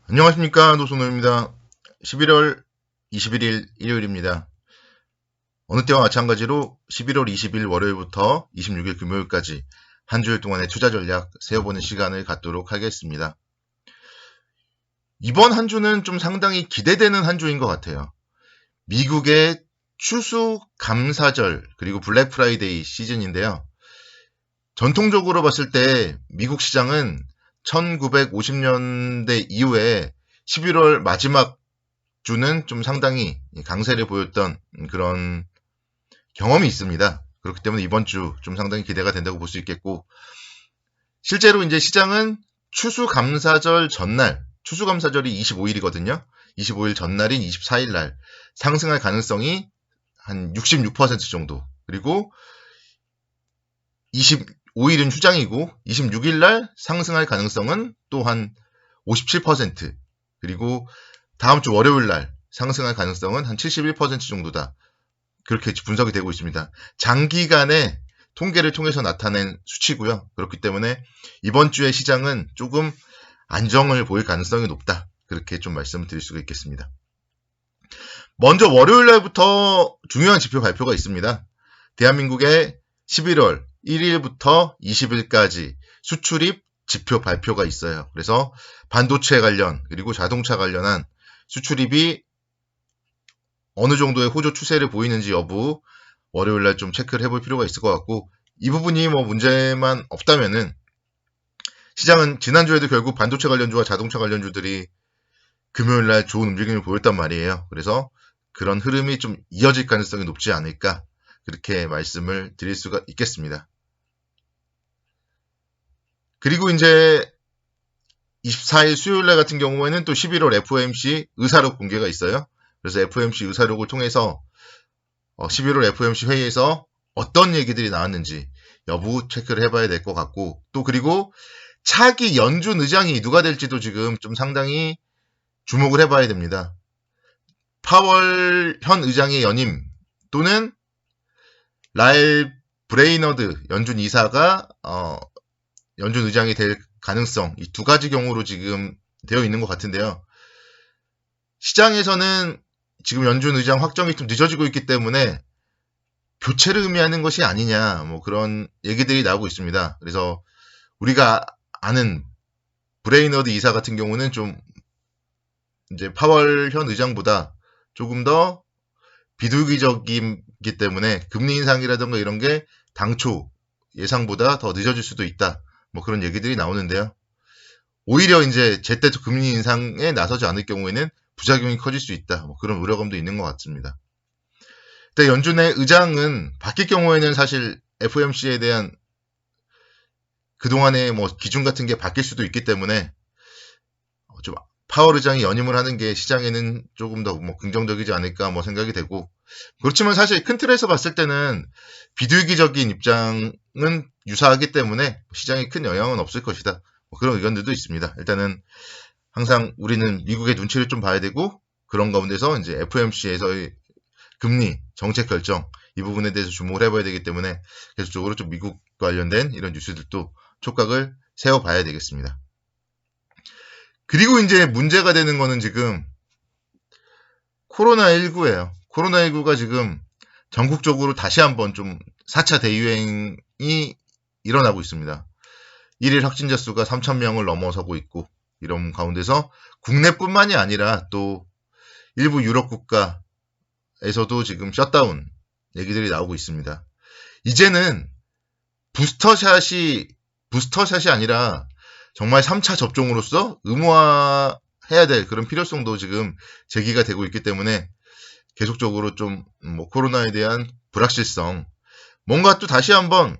안녕하십니까, 노선호입니다. 11월 21일 일요일입니다. 어느 때와 마찬가지로 11월 20일 월요일부터 26일 금요일까지 한 주일 동안의 투자 전략 세워보는 시간을 갖도록 하겠습니다. 이번 한 주는 좀 상당히 기대되는 한 주인 것 같아요. 미국의 추수감사절 그리고 블랙 프라이데이 시즌인데요. 전통적으로 봤을 때 미국 시장은 1950년대 이후에 11월 마지막 주는 좀 상당히 강세를 보였던 그런 경험이 있습니다. 그렇기 때문에 이번 주 좀 상당히 기대가 된다고 볼 수 있겠고, 실제로 이제 시장은 추수감사절 전날, 추수감사절이 25일이거든요. 25일 전날인 24일 날 상승할 가능성이 한 66% 정도, 그리고 25일은 휴장이고 26일 날 상승할 가능성은 또 한 57%, 그리고 다음 주 월요일 날 상승할 가능성은 한 71% 정도다. 그렇게 분석이 되고 있습니다. 장기간의 통계를 통해서 나타낸 수치고요. 그렇기 때문에 이번 주의 시장은 조금 안정을 보일 가능성이 높다. 그렇게 좀 말씀을 드릴 수가 있겠습니다. 먼저 월요일 날부터 중요한 지표 발표가 있습니다. 대한민국의 11월 1일부터 20일까지 수출입 지표 발표가 있어요. 그래서 반도체 관련 그리고 자동차 관련한 수출입이 어느 정도의 호조 추세를 보이는지 여부 월요일날 좀 체크를 해볼 필요가 있을 것 같고, 이 부분이 뭐 문제만 없다면은 시장은 지난주에도 결국 반도체 관련주와 자동차 관련주들이 금요일날 좋은 움직임을 보였단 말이에요. 그래서 그런 흐름이 좀 이어질 가능성이 높지 않을까, 그렇게 말씀을 드릴 수가 있겠습니다. 그리고 이제 24일 수요일날 같은 경우에는 또 11월 FOMC 의사록 공개가 있어요. 그래서 FOMC 의사록을 통해서 11월 FOMC 회의에서 어떤 얘기들이 나왔는지 여부 체크를 해봐야 될 것 같고, 또 그리고 차기 연준 의장이 누가 될지도 지금 좀 상당히 주목을 해봐야 됩니다. 파월 현 의장의 연임 또는 라일 브레이너드 연준 이사가 연준 의장이 될 가능성, 이 두 가지 경우로 지금 되어 있는 것 같은데요. 시장에서는 지금 연준 의장 확정이 좀 늦어지고 있기 때문에 교체를 의미하는 것이 아니냐, 뭐 그런 얘기들이 나오고 있습니다. 그래서 우리가 아는 브레이너드 이사 같은 경우는 좀 이제 파월 현 의장보다 조금 더 비둘기적이기 때문에 금리 인상이라든가 이런 게 당초 예상보다 더 늦어질 수도 있다. 뭐 그런 얘기들이 나오는데요. 오히려 이제 제때 금리 인상에 나서지 않을 경우에는 부작용이 커질 수 있다. 뭐 그런 우려감도 있는 것 같습니다. 근데 연준의 의장은 바뀔 경우에는 사실 FOMC에 대한 그동안의 뭐 기준 같은 게 바뀔 수도 있기 때문에 좀 파월 의장이 연임을 하는 게 시장에는 조금 더 뭐 긍정적이지 않을까 뭐 생각이 되고, 그렇지만 사실 큰 틀에서 봤을 때는 비둘기적인 입장은 유사하기 때문에 시장에 큰 영향은 없을 것이다. 뭐 그런 의견들도 있습니다. 일단은 항상 우리는 미국의 눈치를 좀 봐야 되고, 그런 가운데서 이제 FOMC에서의 금리 정책 결정, 이 부분에 대해서 주목을 해봐야 되기 때문에 계속적으로 좀 미국 관련된 이런 뉴스들도 촉각을 세워봐야 되겠습니다. 그리고 이제 문제가 되는 거는 지금 코로나19예요. 코로나19가 지금 전국적으로 다시 한번 좀 4차 대유행이 일어나고 있습니다. 1일 확진자 수가 3,000명을 넘어서고 있고, 이런 가운데서 국내뿐만이 아니라 또 일부 유럽 국가에서도 지금 셧다운 얘기들이 나오고 있습니다. 이제는 부스터샷이 아니라 정말 3차 접종으로서 의무화해야 될 그런 필요성도 지금 제기가 되고 있기 때문에 계속적으로 좀 뭐 코로나에 대한 불확실성, 뭔가 또 다시 한번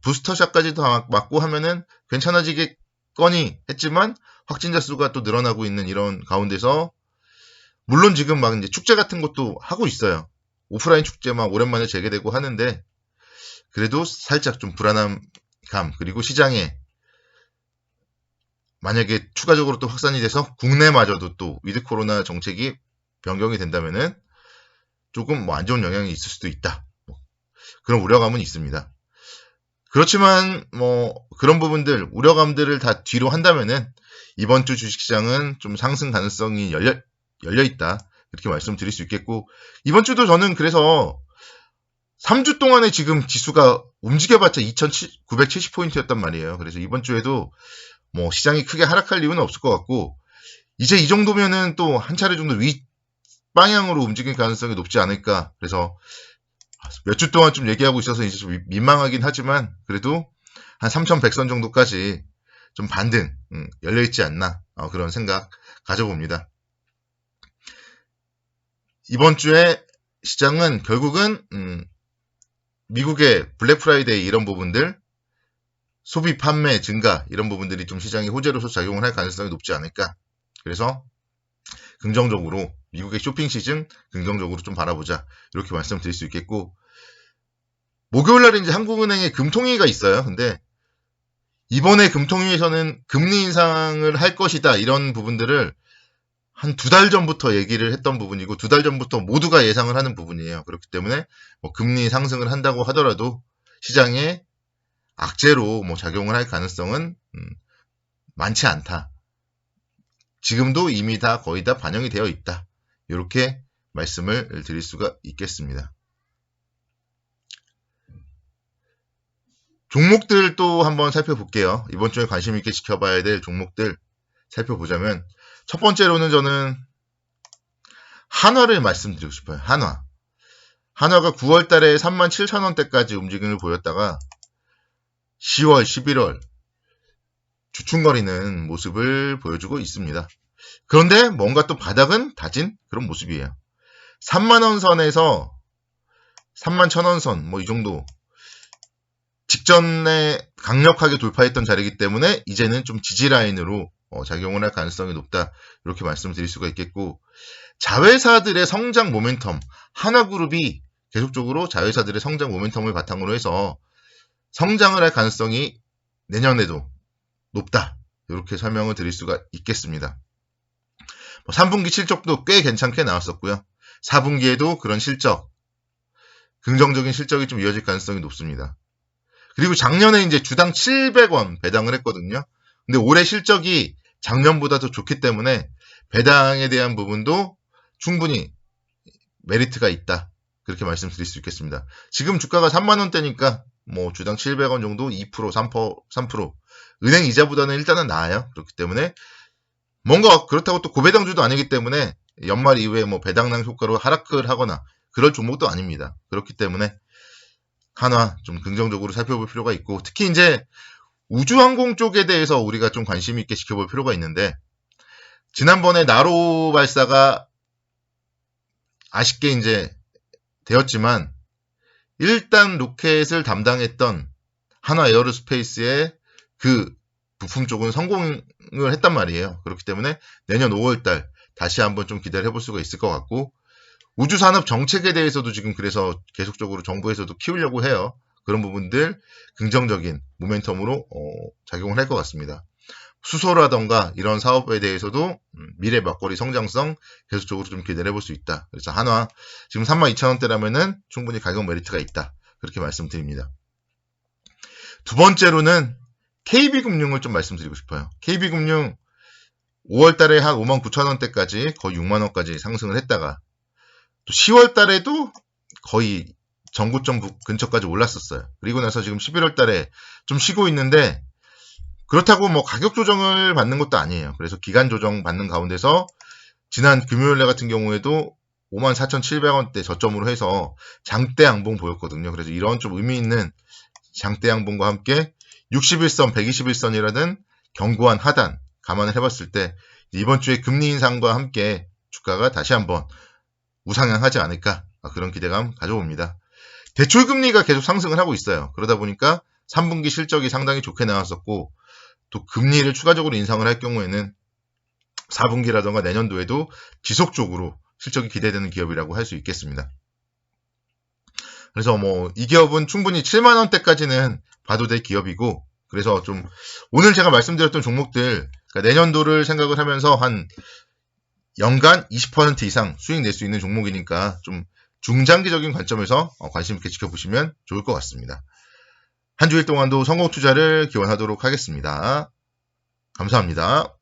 부스터샷까지 다 맞고 하면은 괜찮아지겠거니 했지만 확진자 수가 또 늘어나고 있는 이런 가운데서, 물론 지금 막 이제 축제 같은 것도 하고 있어요. 오프라인 축제 막 오랜만에 재개되고 하는데, 그래도 살짝 좀 불안한 감, 그리고 시장에 만약에 추가적으로 또 확산이 돼서 국내마저도 또 위드 코로나 정책이 변경이 된다면은 조금 뭐 안 좋은 영향이 있을 수도 있다. 그런 우려감은 있습니다. 그렇지만 뭐 그런 부분들 우려감들을 다 뒤로 한다면은 이번 주 주식시장은 좀 상승 가능성이 열려 있다. 이렇게 말씀드릴 수 있겠고, 이번 주도 저는 그래서 3주 동안에 지금 지수가 움직여봤자 2,970포인트였단 말이에요. 그래서 이번 주에도 뭐 시장이 크게 하락할 이유는 없을 것 같고, 이제 이 정도면은 또 한 차례 정도 위 방향으로 움직일 가능성이 높지 않을까. 그래서 몇 주 동안 좀 얘기하고 있어서 이제 좀 민망하긴 하지만 그래도 한 3,100선 정도까지 좀 반등 열려있지 않나, 그런 생각 가져봅니다. 이번 주에 시장은 결국은 미국의 블랙 프라이데이 이런 부분들, 소비 판매 증가 이런 부분들이 좀 시장의 호재로서 작용을 할 가능성이 높지 않을까. 그래서 긍정적으로 미국의 쇼핑 시즌 긍정적으로 좀 바라보자, 이렇게 말씀드릴 수 있겠고, 목요일날에 이제 한국은행의 금통위가 있어요. 근데 이번에 금통위에서는 금리 인상을 할 것이다, 이런 부분들을 한 2달 전부터 얘기를 했던 부분이고, 2달 전부터 모두가 예상을 하는 부분이에요. 그렇기 때문에 뭐 금리 상승을 한다고 하더라도 시장에 악재로 뭐 작용을 할 가능성은 많지 않다. 지금도 이미 다 거의 다 반영이 되어 있다. 이렇게 말씀을 드릴 수가 있겠습니다. 종목들 또 한번 살펴볼게요. 이번 주에 관심 있게 지켜봐야 될 종목들 살펴보자면, 첫 번째로는 저는 한화를 말씀드리고 싶어요. 한화가 9월 달에 37,000원대까지 움직임을 보였다가 10월, 11월 주춤거리는 모습을 보여주고 있습니다. 그런데 뭔가 또 바닥은 다진 그런 모습이에요. 3만원 선에서 31,000원 선, 뭐 이 정도 직전에 강력하게 돌파했던 자리이기 때문에 이제는 좀 지지라인으로 작용을 할 가능성이 높다, 이렇게 말씀드릴 수가 있겠고, 자회사들의 성장 모멘텀, 한화그룹이 계속적으로 자회사들의 성장 모멘텀을 바탕으로 해서 성장을 할 가능성이 내년에도 높다, 이렇게 설명을 드릴 수가 있겠습니다. 3분기 실적도 꽤 괜찮게 나왔었고요. 4분기에도 그런 실적, 긍정적인 실적이 좀 이어질 가능성이 높습니다. 그리고 작년에 이제 주당 700원 배당을 했거든요. 근데 올해 실적이 작년보다 더 좋기 때문에 배당에 대한 부분도 충분히 메리트가 있다, 그렇게 말씀드릴 수 있겠습니다. 지금 주가가 3만원대니까 뭐 주당 700원 정도 2%, 3%, 은행 이자보다는 일단은 나아요. 그렇기 때문에 뭔가 그렇다고 또 고배당주도 아니기 때문에 연말 이후에 뭐 배당량 효과로 하락을 하거나 그럴 종목도 아닙니다. 그렇기 때문에 한화 좀 긍정적으로 살펴볼 필요가 있고, 특히 이제 우주항공 쪽에 대해서 우리가 좀 관심 있게 지켜볼 필요가 있는데, 지난번에 나로 발사가 아쉽게 이제 되었지만 일단 로켓을 담당했던 한화 에어로스페이스의 그 부품 쪽은 성공을 했단 말이에요. 그렇기 때문에 내년 5월달 다시 한번 좀 기대를 해볼 수가 있을 것 같고, 우주산업 정책에 대해서도 지금 그래서 계속적으로 정부에서도 키우려고 해요. 그런 부분들 긍정적인 모멘텀으로 작용을 할 것 같습니다. 수소라던가 이런 사업에 대해서도 미래 막걸리 성장성 계속적으로 좀 기대를 해볼 수 있다. 그래서 한화 지금 32,000원대라면은 충분히 가격 메리트가 있다, 그렇게 말씀드립니다. 두 번째로는 KB금융을 좀 말씀드리고 싶어요. KB금융 5월달에 한 59,000원대까지 거의 6만원까지 상승을 했다가 또 10월달에도 거의 전고점 근처까지 올랐었어요. 그리고 나서 지금 11월달에 좀 쉬고 있는데, 그렇다고 뭐 가격 조정을 받는 것도 아니에요. 그래서 기간 조정 받는 가운데서 지난 금요일날 같은 경우에도 54,700원대 저점으로 해서 장대 양봉 보였거든요. 그래서 이런 좀 의미 있는 장대 양봉과 함께 61선, 121선이라는 견고한 하단 감안을 해봤을 때 이번 주에 금리 인상과 함께 주가가 다시 한번 우상향하지 않을까, 그런 기대감 가져봅니다. 대출금리가 계속 상승을 하고 있어요. 그러다 보니까 3분기 실적이 상당히 좋게 나왔었고, 또 금리를 추가적으로 인상을 할 경우에는 4분기라던가 내년도에도 지속적으로 실적이 기대되는 기업이라고 할 수 있겠습니다. 그래서 뭐 이 기업은 충분히 7만원대까지는 봐도 될 기업이고, 그래서 좀 오늘 제가 말씀드렸던 종목들, 그러니까 내년도를 생각을 하면서 한 연간 20% 이상 수익 낼 수 있는 종목이니까 좀 중장기적인 관점에서 관심 있게 지켜보시면 좋을 것 같습니다. 한 주일 동안도 성공 투자를 기원하도록 하겠습니다. 감사합니다.